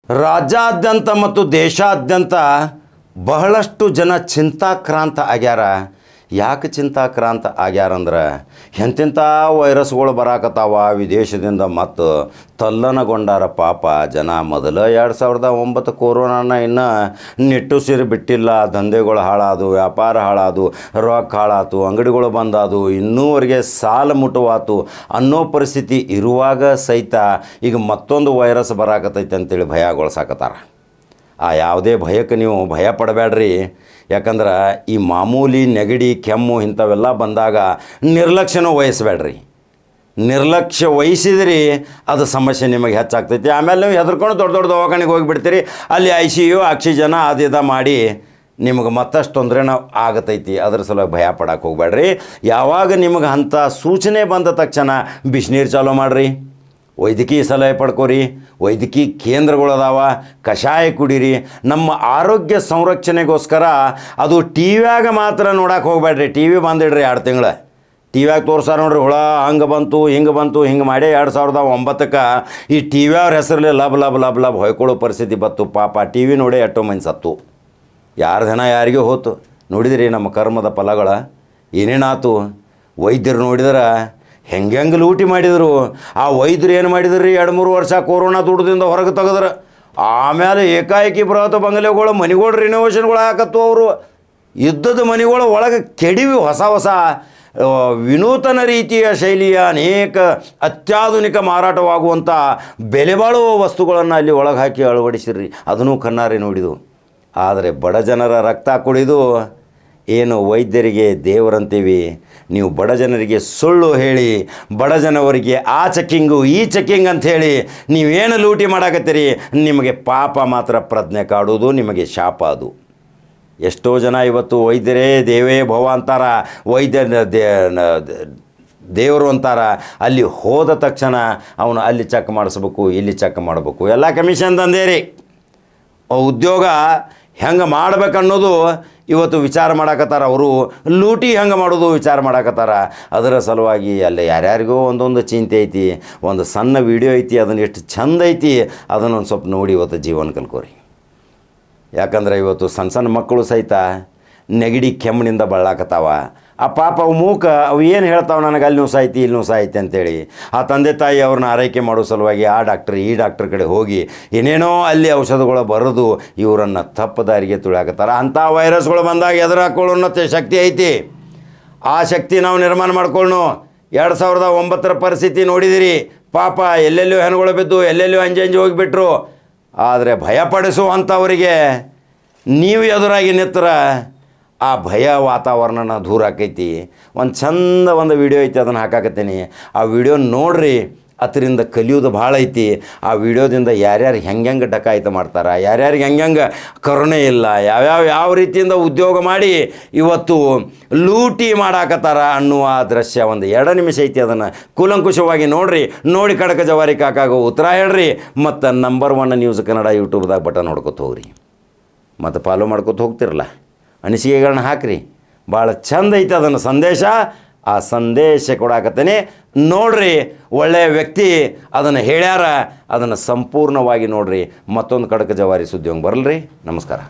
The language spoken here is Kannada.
ರಾಜ್ಯಾದ್ಯಂತ ಮತ್ತು ದೇಶಾದ್ಯಂತ ಬಹಳಷ್ಟು ಜನ ಚಿಂತಾಕ್ರಾಂತ ಆಗ್ಯಾರ. ಯಾಕೆ ಚಿಂತಾಕ್ರಾಂತ ಆಗ್ಯಾರಂದ್ರೆ ಎಂತೆಂಥ ವೈರಸ್ಗಳು ಬರಾಕತ್ತಾವ ವಿದೇಶದಿಂದ ಮತ್ತು ತಲ್ಲಣಗೊಂಡಾರ ಪಾಪ ಜನ. ಮೊದಲು 2009 ಕೊರೋನಾನ ಇನ್ನು ನಿಟ್ಟುಸಿರು ಬಿಟ್ಟಿಲ್ಲ. ದಂಧೆಗಳು ಹಾಳಾದು, ವ್ಯಾಪಾರ ಹಾಳಾದು, ರೊಕ್ಕ ಹಾಳಾತು, ಅಂಗಡಿಗಳು ಬಂದಾದು, ಇನ್ನೂವರೆಗೆ ಸಾಲ ಮುಟ್ಟುವಾತು ಅನ್ನೋ ಪರಿಸ್ಥಿತಿ ಇರುವಾಗ ಸಹಿತ ಈಗ ಮತ್ತೊಂದು ವೈರಸ್ ಬರಾಕತ್ತೈತೆ ಅಂತೇಳಿ ಭಯಗೊಳಿಸಾಕತ್ತಾರ. ಆ ಯಾವುದೇ ಭಯಕ್ಕೆ ನೀವು ಭಯ ಪಡಬೇಡ್ರಿ. ಯಾಕಂದ್ರೆ ಈ ಮಾಮೂಲಿ ನೆಗಡಿ ಕೆಮ್ಮು ಇಂಥವೆಲ್ಲ ಬಂದಾಗ ನಿರ್ಲಕ್ಷ್ಯನೂ ವಹಿಸಬೇಡ್ರಿ. ನಿರ್ಲಕ್ಷ್ಯ ವಹಿಸಿದ್ರಿ ಅದು ಸಮಸ್ಯೆ ನಿಮಗೆ ಹೆಚ್ಚಾಗ್ತೈತಿ. ಆಮೇಲೆ ನೀವು ಹೆದರ್ಕೊಂಡು ದೊಡ್ಡ ದೊಡ್ಡ ದವಾಖಾನೆಗೆ ಹೋಗಿಬಿಡ್ತೀರಿ. ಅಲ್ಲಿ ICU ಆಕ್ಸಿಜನ್ ಅದಿದ ಮಾಡಿ ನಿಮಗೆ ಮತ್ತಷ್ಟು ತೊಂದರೆನೂ ಆಗತೈತಿ. ಅದ್ರ ಸಲುವಾಗಿ ಭಯ ಪಡಕ್ಕೆ ಹೋಗಬೇಡ್ರಿ. ಯಾವಾಗ ನಿಮಗೆ ಅಂಥ ಸೂಚನೆ ಬಂದ ತಕ್ಷಣ ಬಿಸಿನೀರು ಚಾಲೂ ಮಾಡಿರಿ, ವೈದ್ಯಕೀಯ ಸಲಹೆ ಪಡ್ಕೋರಿ, ವೈದ್ಯಕೀಯ ಕೇಂದ್ರಗಳದಾವ, ಕಷಾಯ ಕುಡೀರಿ. ನಮ್ಮ ಆರೋಗ್ಯ ಸಂರಕ್ಷಣೆಗೋಸ್ಕರ ಅದು ಟಿವ್ಯಾಗ ಮಾತ್ರ ನೋಡಕ್ಕೆ ಹೋಗಬೇಡ್ರಿ. TV ಬಂದಿಡ್ರಿ 2 ತಿಂಗಳು ಟಿವ್ಯಾಗ ತೋರ್ಸಾರ ನೋಡ್ರಿ, ಹುಳ ಹಂಗೆ ಬಂತು ಹಿಂಗೆ ಮಾಡಿ 2009ಕ್ಕೆ ಈ ಟಿವ್ಯಾವ್ರ ಹೆಸರಲ್ಲಿ ಲಬ್ ಹೊಯ್ಕೊಳ್ಳೋ ಪರಿಸ್ಥಿತಿ ಬತ್ತು. ಪಾಪ TV ನೋಡಿ ಎಷ್ಟೋ ಮಂದಿ ಸತ್ತು, ಯಾರ ಜನ ಯಾರಿಗೂ ಹೋತು. ನೋಡಿದ್ರಿ ನಮ್ಮ ಕರ್ಮದ ಫಲಗಳ ಏನೇನಾತು. ವೈದ್ಯರು ನೋಡಿದ್ರೆ ಹೆಂಗೆ ಲೂಟಿ ಮಾಡಿದರು. ಆ ವೈದ್ಯರು ಏನು ಮಾಡಿದ್ರು ರೀ, 2-3 ವರ್ಷ ಕೊರೋನಾ ದುಡ್ದಿಂದ ಹೊರಗೆ ತೆಗೆದ್ರೆ ಆಮೇಲೆ ಏಕಾಏಕಿ ಬೃಹತ್ ಬಂಗಲೆಗಳು ಮನೆಗಳು ರಿನೋವೇಷನ್ಗಳು ಹಾಕತ್ತು. ಅವರು ಯುದ್ಧದ ಮನೆಗಳು ಒಳಗೆ ಕೆಡಿವಿ ಹೊಸ ವಿನೂತನ ರೀತಿಯ ಶೈಲಿಯ ಅನೇಕ ಅತ್ಯಾಧುನಿಕ ಮಾರಾಟವಾಗುವಂಥ ಬೆಲೆ ಬಾಳುವ ವಸ್ತುಗಳನ್ನು ಅಲ್ಲಿ ಒಳಗೆ ಹಾಕಿ ಅಳವಡಿಸಿರ್ರಿ. ಅದನ್ನೂ ಕಣ್ಣಾರೆ ನೋಡಿದು. ಆದರೆ ಬಡ ಜನರ ರಕ್ತ ಕುಡಿದು ಏನು ವೈದ್ಯರಿಗೆ ದೇವರಂತೀವಿ, ನೀವು ಬಡ ಜನರಿಗೆ ಸುಳ್ಳು ಹೇಳಿ ಬಡ ಜನವರಿಗೆ ಆ ಚೆಕ್ಕಿಂಗು ಈ ಚೆಕ್ಕಿಂಗ್ ಅಂಥೇಳಿ ನೀವೇನು ಲೂಟಿ ಮಾಡಾಕತ್ತೀರಿ. ನಿಮಗೆ ಪಾಪ ಮಾತ್ರ ಪ್ರಜ್ಞೆ ಕಾಡುವುದು, ನಿಮಗೆ ಶಾಪ ಅದು. ಎಷ್ಟೋ ಜನ ಇವತ್ತು ವೈದ್ಯರೇ ದೇವೇ ಭವ ಅಂತಾರ, ವೈದ್ಯ ದೇವರು ಅಂತಾರ. ಅಲ್ಲಿ ಹೋದ ತಕ್ಷಣ ಅವನು ಅಲ್ಲಿ ಚೆಕ್ ಮಾಡಿಸ್ಬೇಕು, ಇಲ್ಲಿ ಚೆಕ್ ಮಾಡಬೇಕು, ಎಲ್ಲ ಕಮಿಷನ್ ದಂಧೇರಿ. ಉದ್ಯೋಗ ಹೆಂಗೆ ಮಾಡ್ಬೇಕನ್ನೋದು ಇವತ್ತು ವಿಚಾರ ಮಾಡಾಕತ್ತಾರ. ಅವರು ಲೂಟಿ ಹೆಂಗೆ ಮಾಡೋದು ವಿಚಾರ ಮಾಡಾಕತ್ತಾರ. ಅದರ ಸಲುವಾಗಿ ಅಲ್ಲಿ ಯಾರ್ಯಾರಿಗೋ ಒಂದೊಂದು ಚಿಂತೆ ಐತಿ. ಒಂದು ಸಣ್ಣ ವಿಡಿಯೋ ಐತಿ, ಅದನ್ನು ಎಷ್ಟು ಚಂದ ಐತಿ ಅದನ್ನೊಂದು ಸ್ವಲ್ಪ ನೋಡಿ ಇವತ್ತು ಜೀವನ ಕಲ್ಕೋರಿ. ಯಾಕಂದ್ರೆ ಇವತ್ತು ಸಣ್ಣ ಮಕ್ಕಳು ಸಹಿತ ನೆಗಡಿ ಕೆಮ್ಮಿನಿಂದ ಬಳ್ಳಾಕತ್ತಾವ. ಆ ಪಾಪ ಅವು ಮೂಕ ಅವು ಏನು ಹೇಳ್ತಾವೆ, ನನಗೆ ಅಲ್ಲಿ ನುಸಾಯ್ತಿ ಇಲ್ಲಿ ನುಸಾಯ್ತಿ ಅಂತೇಳಿ. ಆ ತಂದೆ ತಾಯಿ ಅವ್ರನ್ನ ಆರೈಕೆ ಮಾಡೋ ಸಲುವಾಗಿ ಆ ಡಾಕ್ಟ್ರ್ ಈ ಡಾಕ್ಟ್ರ್ ಕಡೆ ಹೋಗಿ ಏನೇನೋ ಅಲ್ಲಿ ಔಷಧಗಳು ಬರೋದು ಇವರನ್ನು ತಪ್ಪು ದಾರಿಗೆ ತುಳಿಯಾಕತ್ತಾರ. ಅಂಥ ವೈರಸ್ಗಳು ಬಂದಾಗ ಎದುರು ಹಾಕೊಳ್ಳೋ ಶಕ್ತಿ ಐತಿ. ಆ ಶಕ್ತಿ ನಾವು ನಿರ್ಮಾಣ ಮಾಡ್ಕೊಳ್ಳೋಣ. 2009 ಪರಿಸ್ಥಿತಿ ನೋಡಿದಿರಿ. ಪಾಪ ಎಲ್ಲೆಲ್ಲೋ ಹೆಣಗಳು ಬಿದ್ದು ಎಲ್ಲೆಲ್ಲೋ ಅಂಜಿ ಹೋಗಿಬಿಟ್ರು. ಆದರೆ ಭಯಪಡಿಸುವಂಥವರಿಗೆ ನೀವು ಎದುರಾಗಿ ನಿತ್ರ ಆ ಭಯ ವಾತಾವರಣನ ದೂರ ಆಕೈತಿ. ಒಂದು ಚಂದ ಒಂದು ವಿಡಿಯೋ ಐತಿ, ಅದನ್ನು ಹಾಕಾಕತ್ತೀನಿ. ಆ ವಿಡಿಯೋ ನೋಡ್ರಿ, ಅದರಿಂದ ಕಲಿಯೋದು ಭಾಳ ಐತಿ. ಆ ವಿಡಿಯೋದಿಂದ ಯಾರ್ಯಾರು ಹೆಂಗೆ ಡಕಾಯಿತ ಮಾಡ್ತಾರೆ, ಯಾರ್ಯಾರಿಗೆ ಹೆಂಗೆ ಕರುಣೆ ಇಲ್ಲ, ಯಾವ ರೀತಿಯಿಂದ ಉದ್ಯೋಗ ಮಾಡಿ ಇವತ್ತು ಲೂಟಿ ಮಾಡಾಕತ್ತಾರ ಅನ್ನುವ ದೃಶ್ಯ ಒಂದು 2 ನಿಮಿಷ ಐತಿ. ಅದನ್ನು ಕೂಲಂಕುಷವಾಗಿ ನೋಡ್ರಿ. ನೋಡಿ ಕಡಕ ಜವಾರಿ ಕಾಕಾಗ ಉತ್ತರ ಹೇಳ್ರಿ. ಮತ್ತು ನಂಬರ್ 1 ನ್ಯೂಸ್ ಕನ್ನಡ ಯೂಟ್ಯೂಬ್ದಾಗ ಬಟನ್ ಹೊಡ್ಕೊತ ಹೋಗ್ರಿ. ಮತ್ತು ಫಾಲೋ ಮಾಡ್ಕೊತ ಹೋಗ್ತಿರಲ್ಲ, ಅನಿಸಿಕೆಗಳನ್ನ ಹಾಕ್ರಿ. ಭಾಳ ಚಂದ ಐತೆ ಅದನ್ನು ಸಂದೇಶ. ಆ ಸಂದೇಶ ಕೊಡಾಕತ್ತೇನೆ ನೋಡ್ರಿ. ಒಳ್ಳೆಯ ವ್ಯಕ್ತಿ ಅದನ್ನು ಹೇಳ್ಯಾರ, ಅದನ್ನು ಸಂಪೂರ್ಣವಾಗಿ ನೋಡ್ರಿ. ಮತ್ತೊಂದು ಕಡಕ ಜವಾರಿ ಸುದ್ದಿ ಹಂಗೆ ಬರಲ್ರಿ. ನಮಸ್ಕಾರ.